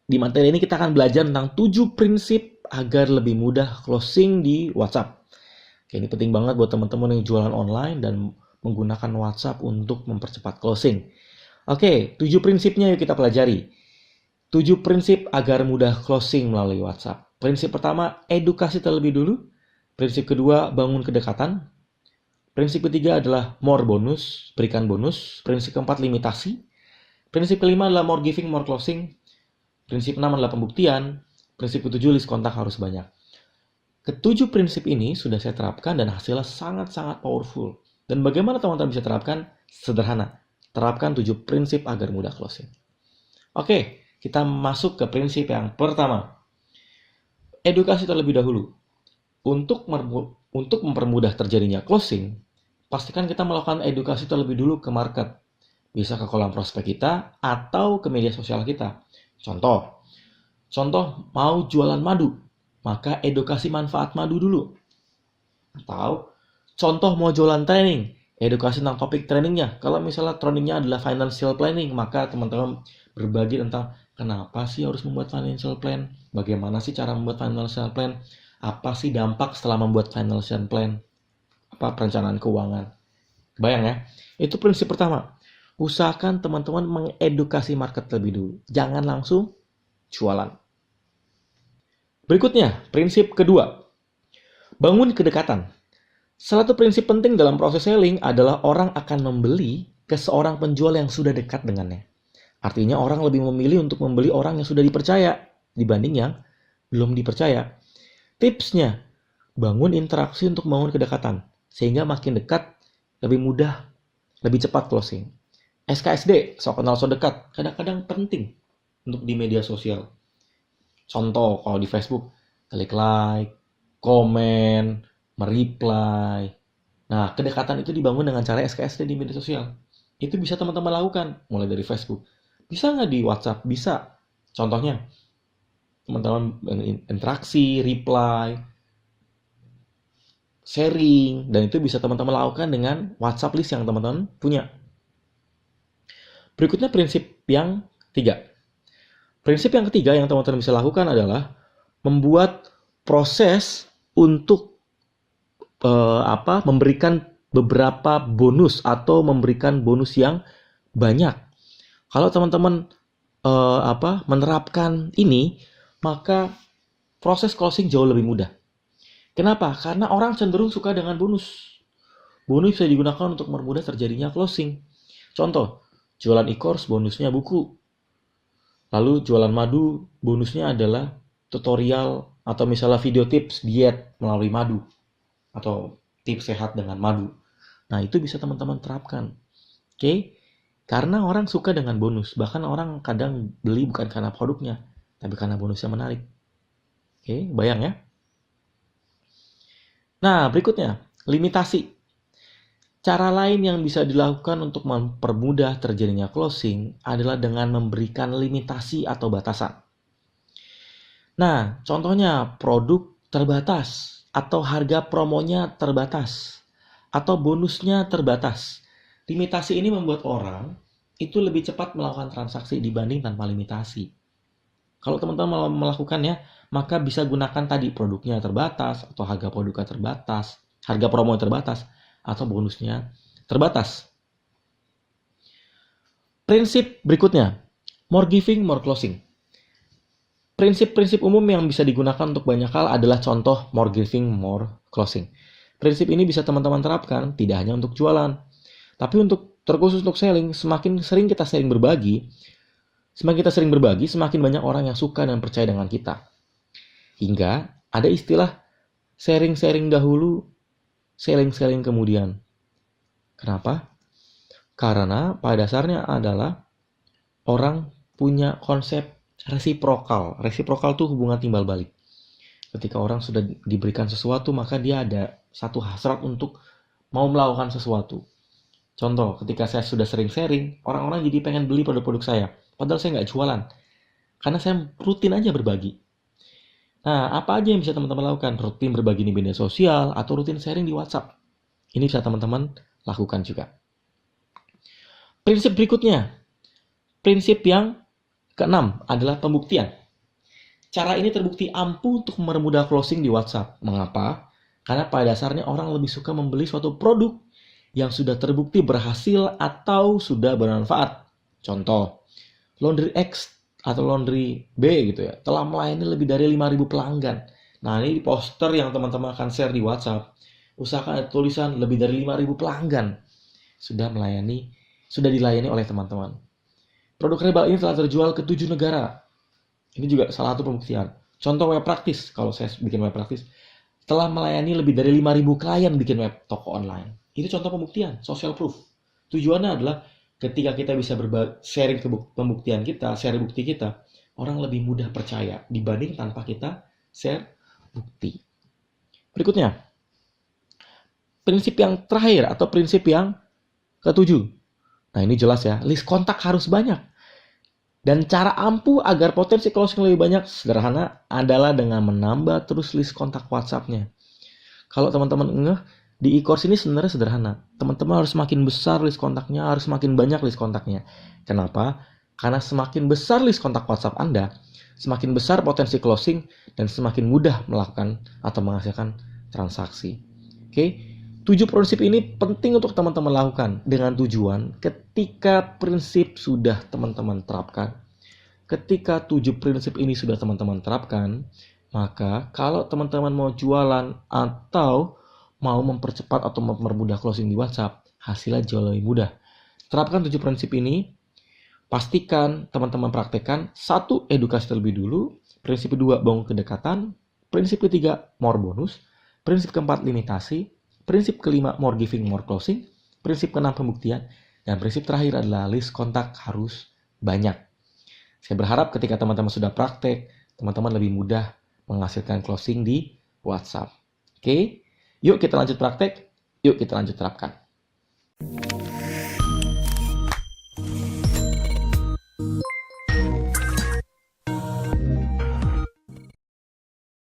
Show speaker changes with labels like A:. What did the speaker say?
A: Di materi ini kita akan belajar tentang 7 prinsip agar lebih mudah closing di WhatsApp. Oke, ini penting banget buat teman-teman yang jualan online dan menggunakan WhatsApp untuk mempercepat closing. Oke, 7 prinsipnya yuk kita pelajari. 7 prinsip agar mudah closing melalui WhatsApp. Prinsip pertama, edukasi terlebih dulu. Prinsip kedua, bangun kedekatan. Prinsip ketiga adalah more bonus, berikan bonus. Prinsip keempat, limitasi. Prinsip kelima adalah more giving, more closing. Prinsip 6 adalah pembuktian. Prinsip ketujuh, list kontak harus banyak. Ketujuh prinsip ini sudah saya terapkan dan hasilnya sangat-sangat powerful. Dan bagaimana teman-teman bisa terapkan? Sederhana. Terapkan 7 prinsip agar mudah closing. Oke, kita masuk ke prinsip yang pertama. Edukasi terlebih dahulu. Untuk mempermudah terjadinya closing, pastikan kita melakukan edukasi terlebih dulu ke market. Bisa ke kolam prospek kita atau ke media sosial kita. Contoh mau jualan madu, maka edukasi manfaat madu dulu. Atau contoh mau jualan training, edukasi tentang topik trainingnya. Kalau misalnya trainingnya adalah financial planning, maka teman-teman berbagi tentang kenapa sih harus membuat financial plan, bagaimana sih cara membuat financial plan, apa sih dampak setelah membuat financial plan, apa perencanaan keuangan. Bayang ya, itu prinsip pertama. Usahakan teman-teman mengedukasi market lebih dulu. Jangan langsung jualan. Berikutnya, prinsip kedua. Bangun kedekatan. Salah satu prinsip penting dalam proses selling adalah orang akan membeli ke seorang penjual yang sudah dekat dengannya. Artinya orang lebih memilih untuk membeli orang yang sudah dipercaya dibanding yang belum dipercaya. Tipsnya, bangun interaksi untuk membangun kedekatan. Sehingga makin dekat, lebih mudah, lebih cepat closing. SKSD, so kenal so dekat, kadang-kadang penting untuk di media sosial. Contoh, kalau di Facebook, klik like, komen, mereply. Nah, kedekatan itu dibangun dengan cara SKSD di media sosial. Itu bisa teman-teman lakukan, mulai dari Facebook. Bisa nggak di WhatsApp? Bisa. Contohnya, teman-teman interaksi, reply, sharing, dan itu bisa teman-teman lakukan dengan WhatsApp list yang teman-teman punya. Berikutnya prinsip yang ketiga. Prinsip yang ketiga yang teman-teman bisa lakukan adalah membuat proses untuk memberikan beberapa bonus atau memberikan bonus yang banyak. Kalau teman-teman menerapkan ini, maka proses closing jauh lebih mudah. Kenapa? Karena orang cenderung suka dengan bonus. Bonus bisa digunakan untuk mempermudah terjadinya closing. Contoh, jualan e-course bonusnya buku. Lalu jualan madu bonusnya adalah tutorial atau misalnya video tips diet melalui madu. Atau tips sehat dengan madu. Nah, itu bisa teman-teman terapkan. Oke? Karena orang suka dengan bonus. Bahkan orang kadang beli bukan karena produknya, tapi karena bonusnya menarik. Oke, bayang ya? Nah, berikutnya, limitasi. Cara lain yang bisa dilakukan untuk mempermudah terjadinya closing adalah dengan memberikan limitasi atau batasan. Nah, contohnya produk terbatas, atau harga promonya terbatas, atau bonusnya terbatas. Limitasi ini membuat orang itu lebih cepat melakukan transaksi dibanding tanpa limitasi. Kalau teman-teman melakukannya, maka bisa gunakan tadi produknya terbatas, atau harga produknya terbatas, harga promo terbatas, atau bonusnya terbatas. Prinsip berikutnya, more giving, more closing. Prinsip-prinsip umum yang bisa digunakan untuk banyak hal adalah contoh more giving, more closing. Prinsip ini bisa teman-teman terapkan tidak hanya untuk jualan, tapi terkhusus untuk selling. Semakin sering kita sering berbagi, semakin banyak orang yang suka dan percaya dengan kita. Hingga ada istilah sharing-sharing dahulu, selling-selling kemudian. Kenapa? Karena pada dasarnya adalah orang punya konsep resiprokal. Resiprokal itu hubungan timbal balik. Ketika orang sudah diberikan sesuatu, maka dia ada satu hasrat untuk mau melakukan sesuatu. Contoh, ketika saya sudah sering sharing, orang-orang jadi pengen beli produk-produk saya. Padahal saya nggak jualan. Karena saya rutin aja berbagi. Nah, apa aja yang bisa teman-teman lakukan? Rutin berbagi di media sosial atau rutin sharing di WhatsApp. Ini bisa teman-teman lakukan juga. Prinsip berikutnya. Prinsip yang Keenam adalah pembuktian. Cara ini terbukti ampuh untuk mempermudah closing di WhatsApp. Mengapa? Karena pada dasarnya orang lebih suka membeli suatu produk yang sudah terbukti berhasil atau sudah bermanfaat. Contoh, Laundry X atau Laundry B gitu ya, telah melayani lebih dari 5.000 pelanggan. Nah, ini poster yang teman-teman akan share di WhatsApp. Usahakan ada tulisan lebih dari 5.000 pelanggan sudah dilayani oleh teman-teman. Produk herbal ini telah terjual ke 7 negara. Ini juga salah satu pembuktian. Contoh web praktis, kalau saya bikin web praktis, telah melayani lebih dari 5.000 klien bikin web toko online. Itu contoh pembuktian, social proof. Tujuannya adalah ketika kita bisa sharing pembuktian kita, share bukti kita, orang lebih mudah percaya dibanding tanpa kita share bukti. Berikutnya, prinsip yang terakhir atau prinsip yang ketujuh. Nah, ini jelas ya, list kontak harus banyak. Dan cara ampuh agar potensi closing lebih banyak sederhana adalah dengan menambah terus list kontak WhatsApp-nya. Kalau teman-teman ngeh, di e-course ini sebenarnya sederhana. Teman-teman harus semakin besar list kontaknya, harus semakin banyak list kontaknya. Kenapa? Karena semakin besar list kontak WhatsApp Anda, semakin besar potensi closing dan semakin mudah melakukan atau menghasilkan transaksi. Oke? 7 prinsip ini penting untuk teman-teman lakukan dengan tujuan ketika prinsip sudah teman-teman terapkan. Ketika 7 prinsip ini sudah teman-teman terapkan, maka kalau teman-teman mau jualan atau mau mempercepat atau mempermudah closing di WhatsApp, hasilnya jauh lebih mudah. Terapkan 7 prinsip ini, pastikan teman-teman praktekkan. 1. Edukasi terlebih dulu. Prinsip kedua, bangun kedekatan. Prinsip ketiga, more bonus. Prinsip keempat, limitasi. Prinsip kelima, more giving, more closing. Prinsip keenam, pembuktian. Dan prinsip terakhir adalah list kontak harus banyak. Saya berharap ketika teman-teman sudah praktek, teman-teman lebih mudah menghasilkan closing di WhatsApp. Oke, yuk kita lanjut praktek, yuk kita lanjut terapkan.